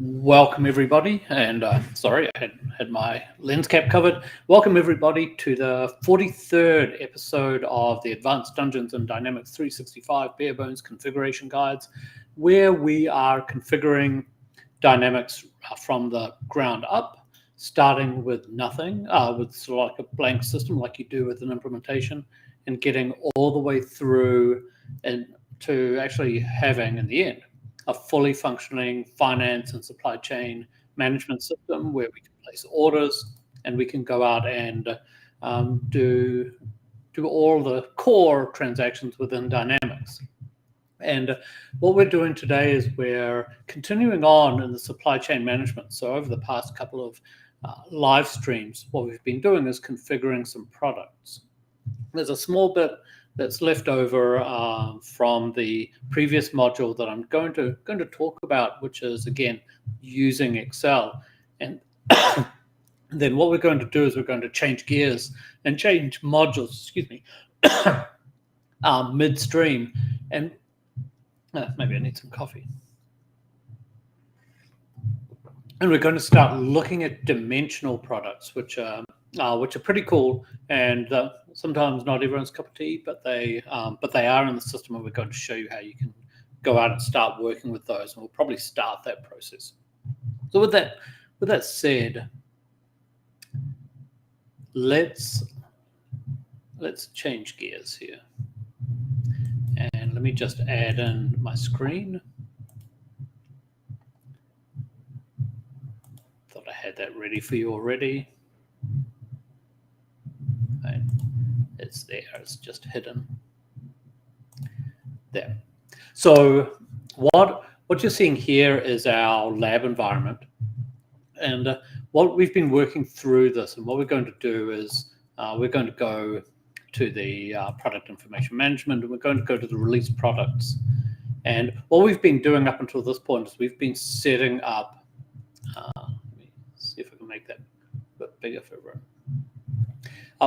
Welcome everybody, and sorry, I had my lens cap covered. Welcome everybody to the 43rd episode of the Advanced Dungeons and Dynamics 365 Bare Bones Configuration Guides, where we are configuring Dynamics from the ground up, starting with nothing, with sort of like a blank system like you do with an implementation, and getting all the way through and to actually having, in the end, a fully functioning finance and supply chain management system where we can place orders and we can go out and do all the core transactions within Dynamics. And what we're doing today is we're continuing on in the supply chain management. So over the past couple of live streams, what we've been doing is configuring some products. There's a small bit that's left over from the previous module that I'm going to talk about, which is, again, using Excel. And then what we're going to do is we're going to change gears and change modules, midstream. And maybe I need some coffee. And we're going to start looking at dimensional products, which are pretty cool, and sometimes not everyone's cup of tea, but they are in the system, and we're going to show you how you can go out and start working with those, and we'll probably start that process. So with that said, let's change gears here, and let me just add in my screen. Thought I had that ready for you already. It's there, it's just hidden there. So what you're seeing here is our lab environment, and what we've been working through this, and what we're going to do is we're going to go to the product information management, and we're going to go to the release products. And what we've been doing up until this point is we've been setting up, let me see if I can make that a bit bigger for everyone.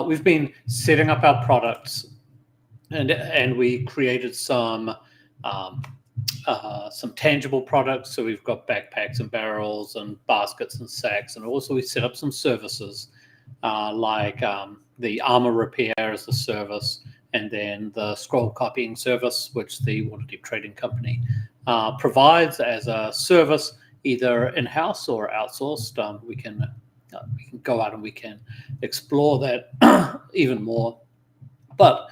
We've been setting up our products, and we created some tangible products. So we've got backpacks and barrels and baskets and sacks, and also we set up some services like the armor repair as a service, and then the scroll copying service, which the Waterdeep Trading Company provides as a service, either in-house or outsourced. We can go out and we can explore that even more. But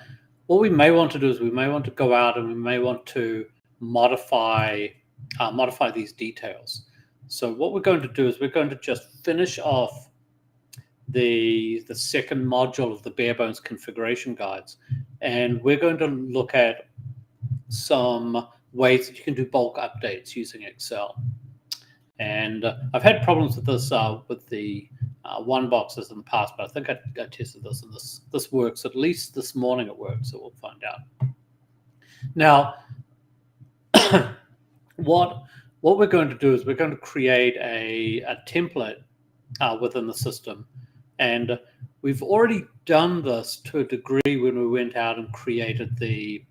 what we may want to do is we may want to go out and we may want to modify these details. So what we're going to do is we're going to just finish off the second module of the bare bones configuration guides, and we're going to look at some ways that you can do bulk updates using Excel. And I've had problems with this with the one boxes in the past, but I think I tested this, and this works. At least this morning it works, so we'll find out. Now, what we're going to do is we're going to create a template within the system, and we've already done this to a degree when we went out and created the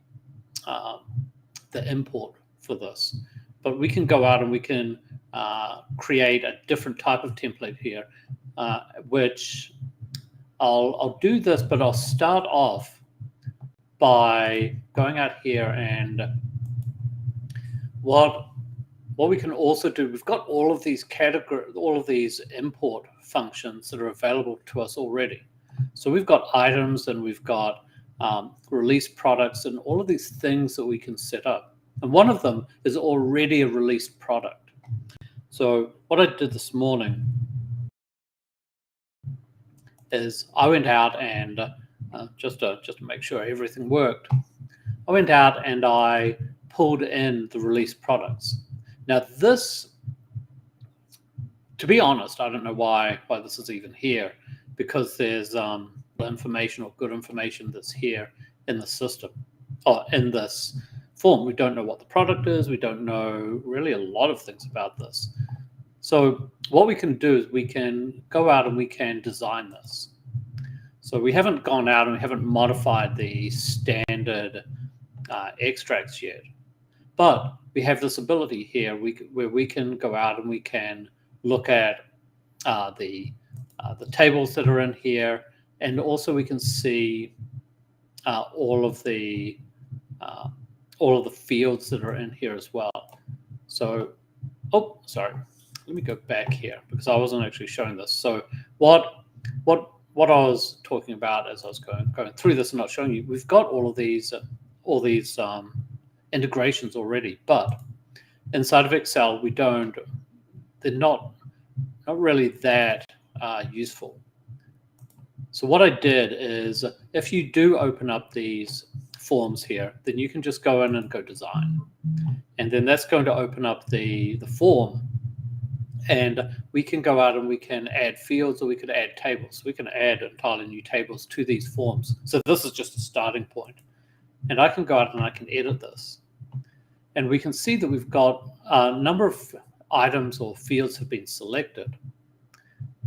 import for this. But we can go out and we can create a different type of template here, which I'll do this, but I'll start off by going out here, and what we can also do, we've got all of these import functions that are available to us already. So we've got items, and we've got release products, and all of these things that we can set up. And one of them is already a released product. So what I did this morning is I went out and just to make sure everything worked, I went out and I pulled in the release products. Now this, to be honest, I don't know why this is even here, because there's the information or good information that's here in the system, or in this form. We don't know what the product is. We don't know really a lot of things about this. So what we can do is we can go out and we can design this. So we haven't gone out and we haven't modified the standard extracts yet. But we have this ability here where we can go out and we can look at the tables that are in here, and also we can see all of the fields that are in here as well. So, oh, sorry. Let me go back here because I wasn't actually showing this. So what I was talking about as I was going through this and not showing you, we've got all these integrations already, but inside of Excel they're not really that useful. So what I did is, if you do open up these forms here, then you can just go in and go design, and then that's going to open up the form, and we can go out and we can add fields, or we could add tables. We can add entirely new tables to these forms. So this is just a starting point, and I can go out and I can edit this, and we can see that we've got a number of items or fields have been selected.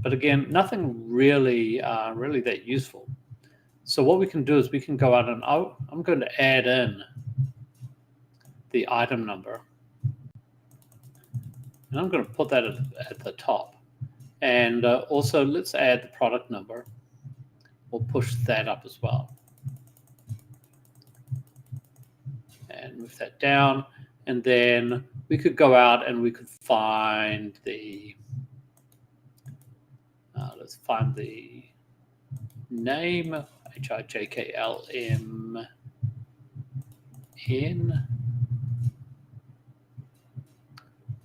But again, nothing really that useful. So what we can do is we can go out and I'm going to add in the item number. And I'm going to put that at the top. And also let's add the product number. We'll push that up as well. And move that down. And then we could go out and we could find the... let's find the name, HIJKLMN.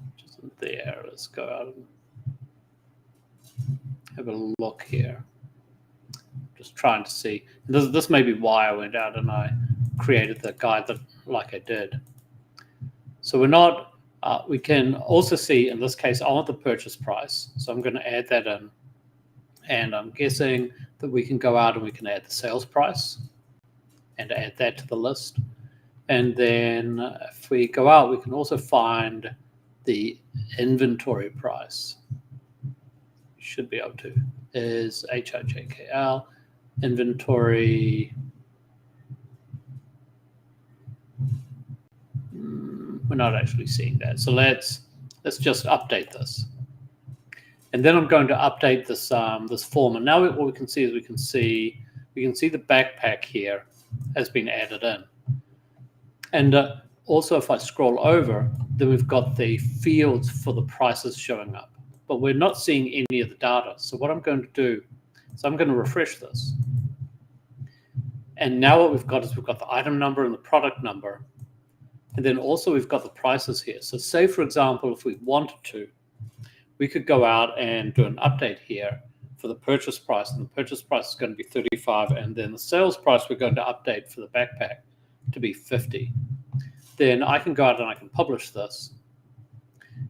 Which isn't there. Let's go out and have a look here. Just trying to see. This may be why I went out and I created the guide like I did. So we're not, we can also see, in this case, I want the purchase price. So I'm going to add that in. And I'm guessing that we can go out and we can add the sales price and add that to the list. And then if we go out, we can also find the inventory price. We should be able to. Is HIJKL inventory. We're not actually seeing that. So let's just update this. And then I'm going to update this this form. And now what we can see is we can see the backpack here has been added in. And also if I scroll over, then we've got the fields for the prices showing up. But we're not seeing any of the data. So what I'm going to do is I'm going to refresh this. And now what we've got is we've got the item number and the product number. And then also we've got the prices here. So say, for example, if we wanted to, we could go out and do an update here for the purchase price, and the purchase price is going to be 35, and then the sales price we're going to update for the backpack to be 50. Then I can go out and I can publish this.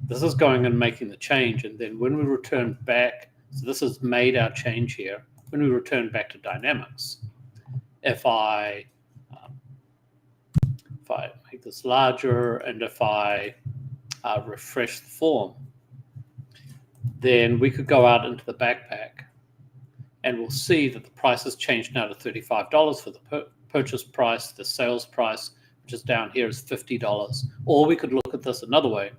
This is going and making the change, and then when we return back, so this has made our change here. When we return back to Dynamics, if I make this larger and if I refresh the form, then we could go out into the backpack and we'll see that the price has changed now to $35 for the purchase price. The sales price, which is down here, is $50. Or we could look at this another way,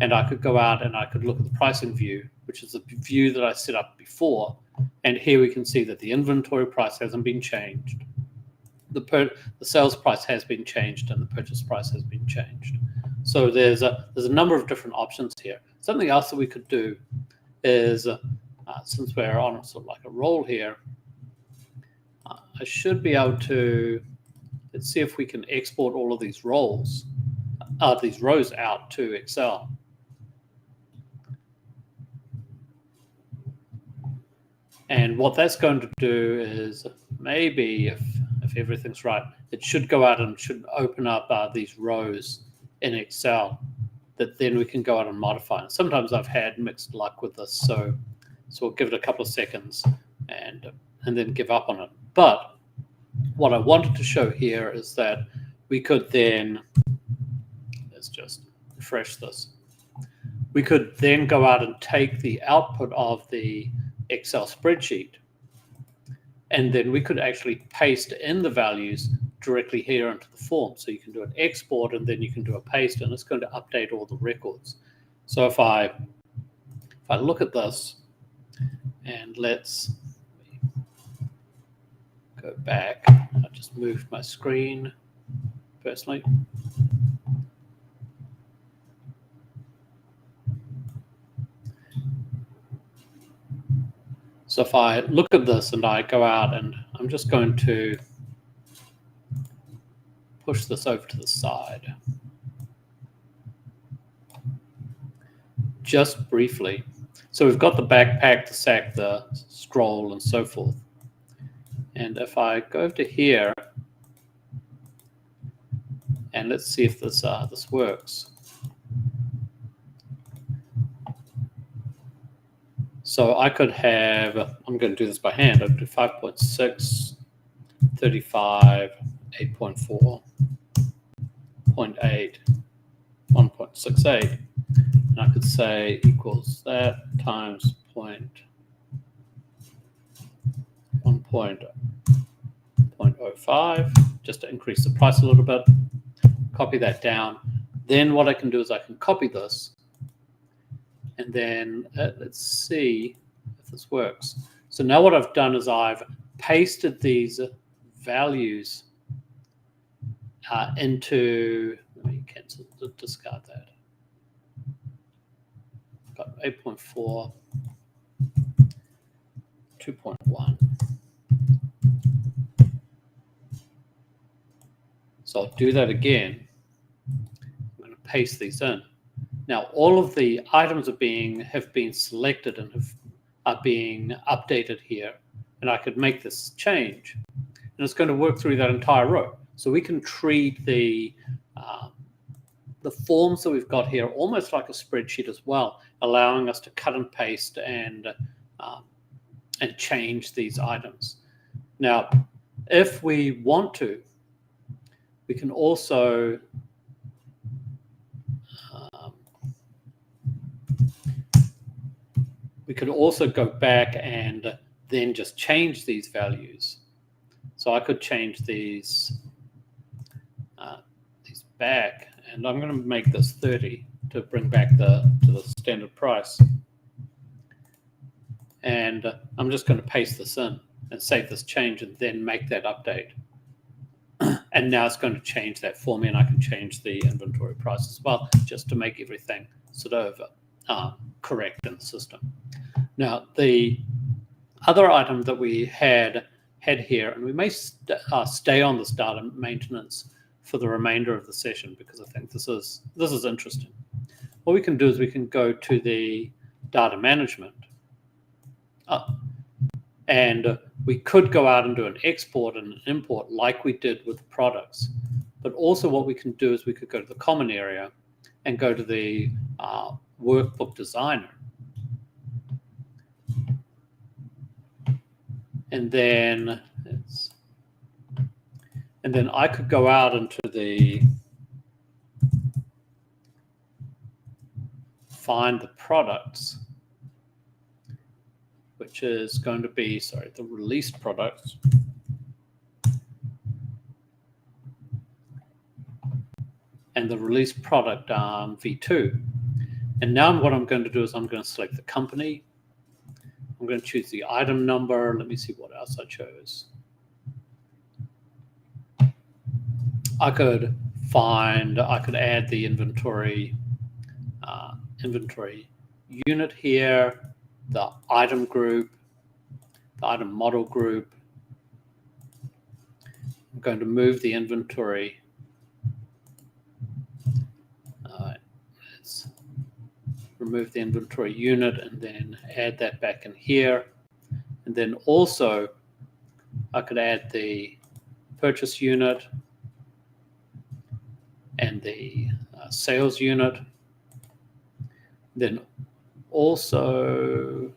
and I could go out and I could look at the pricing view, which is the view that I set up before. And here we can see that the inventory price hasn't been changed. The sales price has been changed and the purchase price has been changed. So there's a number of different options here. Something else that we could do is, since we're on sort of like a roll here, I should be able to, let's see if we can export all of these rows out to Excel. And what that's going to do is, maybe if everything's right, it should go out and should open up these rows in Excel that then we can go out and modify. And sometimes I've had mixed luck with this, so we'll give it a couple of seconds and then give up on it. But what I wanted to show here is that we could then, let's just refresh this. We could then go out and take the output of the Excel spreadsheet, and then we could actually paste in the values directly here into the form. So you can do an export and then you can do a paste, and it's going to update all the records. So if I look at this, and let's go back. I just moved my screen personally. So if I look at this and I go out, and I'm just going to push this over to the side just briefly. So we've got the backpack, the sack, the scroll, and so forth. And if I go over to here, and let's see if this works. So I could have, I'm going to do this by hand. I'd do 5.6, 35, 8.4, 0.8, 1.68. And I could say equals that times 1.05, just to increase the price a little bit. Copy that down. Then what I can do is I can copy this, and then let's see if this works. So now what I've done is I've pasted these values into, let me cancel, discard that. Got 8.4, 2.1. So I'll do that again. I'm going to paste these in. Now all of the items have been selected and are being updated here, and I could make this change, and it's going to work through that entire row. So we can treat the forms that we've got here almost like a spreadsheet as well, allowing us to cut and paste and change these items. Now, if we want to, we can also go back and then just change these values. So I could change these back, and I'm going to make this 30 to bring back to the standard price. And I'm just going to paste this in and save this change and then make that update. And now it's going to change that for me, and I can change the inventory price as well, just to make everything sort of correct in the system. Now, the other item that we had here, and we may stay on this data maintenance for the remainder of the session because I think this is interesting. What we can do is we can go to the data management, and we could go out and do an export and an import like we did with the products. But also what we can do is we could go to the common area and go to the workbook designer. And then I could go out into the find the products, which is going to be, the released products. And the released product V2. And now what I'm going to do is I'm going to select the company. I'm going to choose the item number. Let me see what else I chose. I could add the inventory unit here, the item group, the item model group. I'm going to move the inventory. Let's remove the inventory unit and then add that back in here. And then also I could add the purchase unit and the sales unit. Then also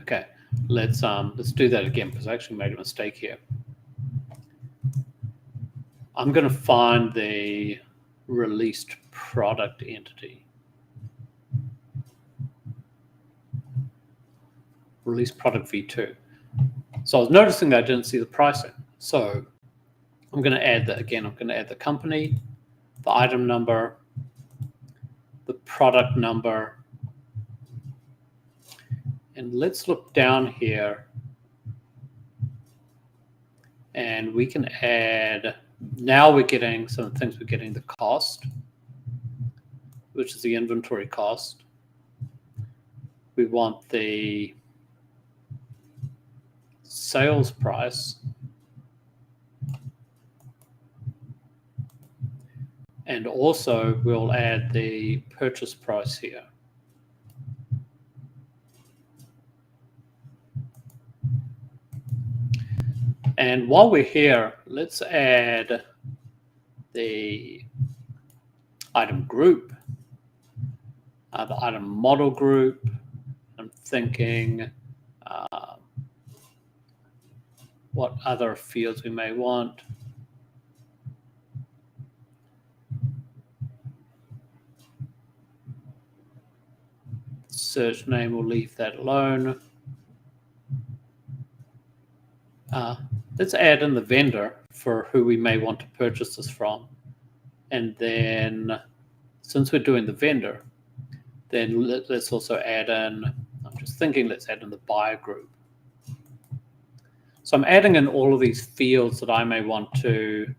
okay, let's do that again because I actually made a mistake here. I'm going to find the released product entity. release product v2. So I was noticing that I didn't see the pricing. So I'm going to add that again. I'm going to add the company, the item number, the product number, and let's look down here, and we can add, now we're getting some things. We're getting the cost, which is the inventory cost. We want the sales price, and also we'll add the purchase price here. And while we're here, let's add the item group, the item model group. I'm thinking what other fields we may want. Search name, we'll leave that alone. Let's add in the vendor for who we may want to purchase this from. And then since we're doing the vendor, then let's also add in, I'm just thinking, let's add in the buyer group. So I'm adding in all of these fields that I may want to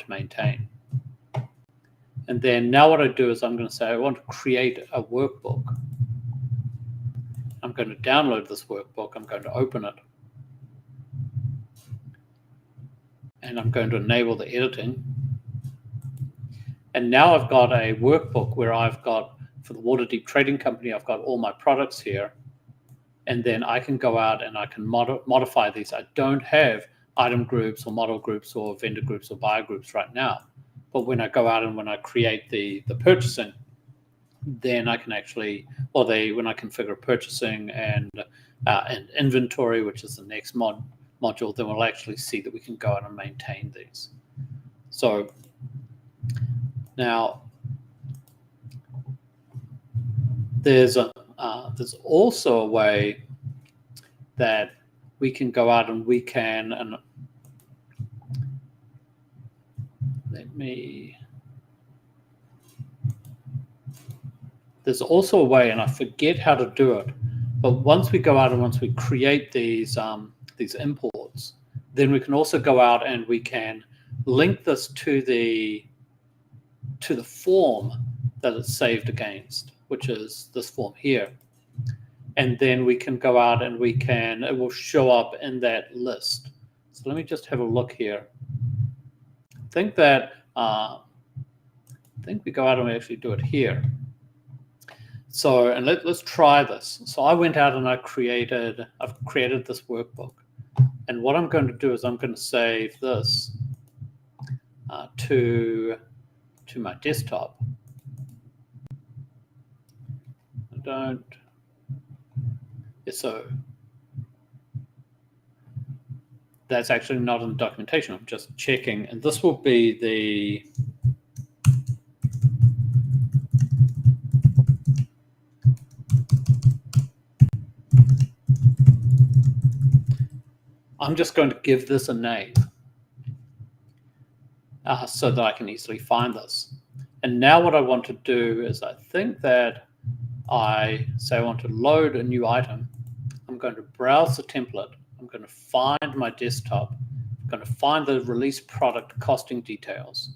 maintain. And then now what I do is I'm going to say I want to create a workbook. I'm going to download this workbook. I'm going to open it. And I'm going to enable the editing. And now I've got a workbook where I've got, for the Waterdeep Trading Company, I've got all my products here. And then I can go out and I can modify these. I don't have item groups or model groups or vendor groups or buyer groups right now. But when I go out and when I create the purchasing, then I can actually, when I configure purchasing and inventory, which is the next module, then we'll actually see that we can go out and maintain these. So now there's also a way that we can go out and we can, and there's also a way, and I forget how to do it, but once we go out and once we create these imports, then we can also go out and we can link this to the form that it's saved against, which is this form here. And then we can go out and it will show up in that list. So let me just have a look here. I think we go out and we actually do it here. So, and let's try this. So I went out and I've created this workbook. And what I'm going to do is I'm going to save this to my desktop. So that's actually not in the documentation. I'm just checking, and this will be the I'm just going to give this a name so that I can easily find this. And now what I want to do is I think that I say I want to load a new item. I'm going to browse the template. I'm going to find my desktop. I'm going to find the release product costing details.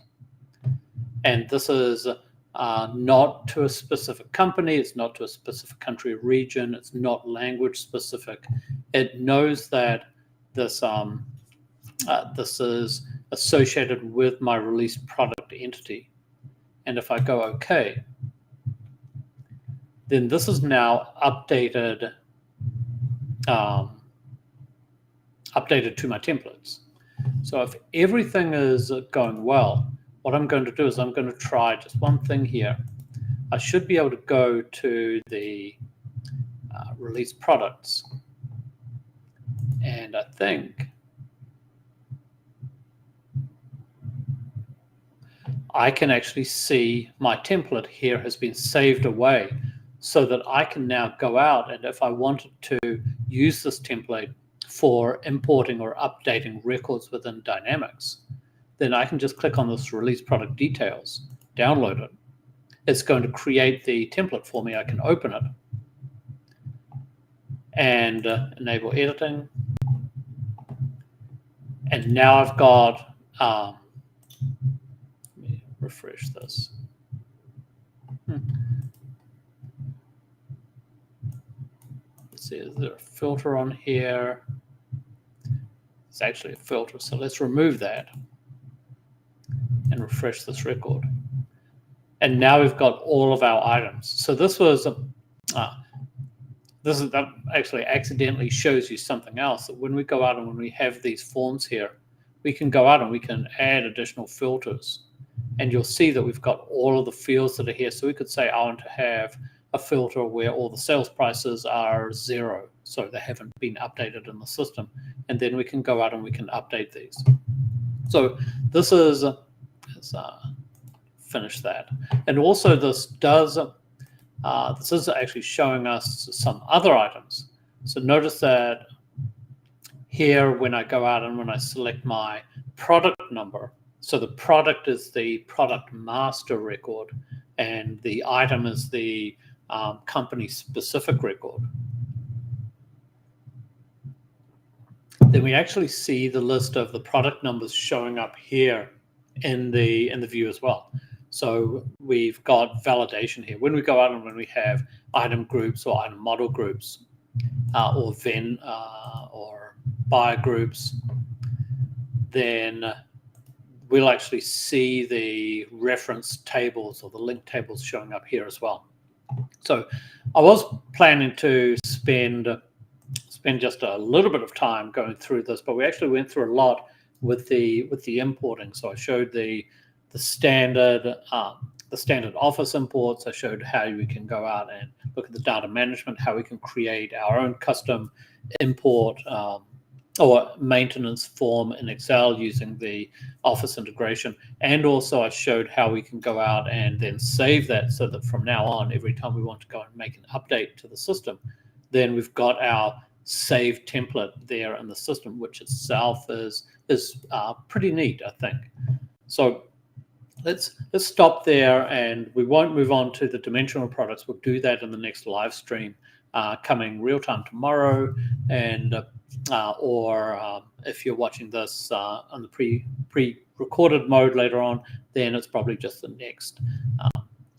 And this is not to a specific company. It's not to a specific country or region. It's not language specific. It knows that this is associated with my release product entity. And if I go OK, then this is now updated to my templates. So if everything is going well, what I'm going to do is I'm going to try just one thing here. I should be able to go to the release products. And I think I can actually see my template here has been saved away. so that I can now go out, and if I wanted to use this template for importing or updating records within Dynamics, then I can just click on this release product details, download it. It's going to create the template for me. I can open it and enable editing. And now I've got, let me refresh this. Let's see, is there a filter on here? It's actually a filter, so let's remove that and refresh this record. And now we've got all of our items. So this was, that actually accidentally shows you something else, that when we go out and when we have these forms here, we can go out and we can add additional filters. And you'll see that we've got all of the fields that are here. So we could say, I want to have a filter where all the sales prices are 0, so they haven't been updated in the system. And then we can go out and we can update these. So this is, let's finish that. And also this does, this is actually showing us some other items. So notice that here, when I go out and when I select my product number, so the product is the product master record, and the item is the company-specific record. Then we actually see the list of the product numbers showing up here in the view as well. So we've got validation here. When we go out and when we have item groups or item model groups, or VEN or buyer groups, then we'll actually see the reference tables or the link tables showing up here as well. So I was planning to spend just a little bit of time going through this, but we actually went through a lot with the importing. So I showed the standard Office imports. I showed how we can go out and look at the data management, how we can create our own custom import or maintenance form in Excel using the Office integration. And also I showed how we can go out and then save that, so that from now on, every time we want to go and make an update to the system, then we've got our saved template there in the system, which itself is pretty neat, I think. So let's stop there, and we won't move on to the dimensional products. We'll do that in the next live stream coming real time tomorrow, and or if you're watching this on the pre-recorded mode later on, then it's probably just the next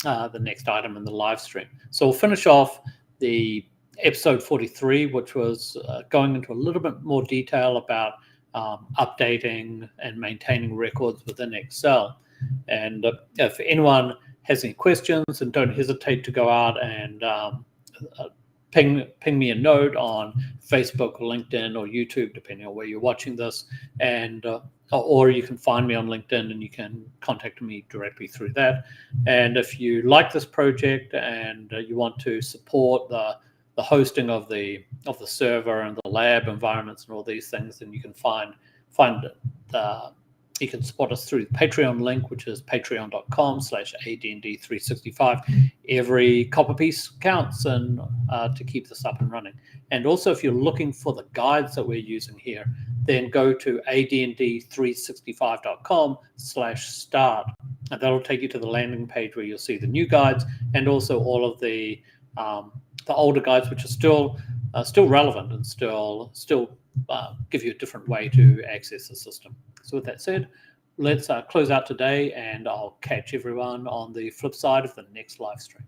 item in the live stream. So we'll finish off the episode 43, which was going into a little bit more detail about updating and maintaining records within Excel. And if anyone has any questions, then don't hesitate to go out and ping me a note on Facebook or LinkedIn or YouTube, depending on where you're watching this, and or you can find me on LinkedIn and you can contact me directly through that. And if you like this project and you want to support the hosting of the server and the lab environments and all these things, then you can you can support us through the Patreon link, which is patreon.com/ADND365. Every copper piece counts, and to keep this up and running. And also, if you're looking for the guides that we're using here, then go to ADND365.com/start, and that'll take you to the landing page where you'll see the new guides and also all of the older guides, which are still relevant and still give you a different way to access the system. So with that said, let's close out today, and I'll catch everyone on the flip side of the next live stream.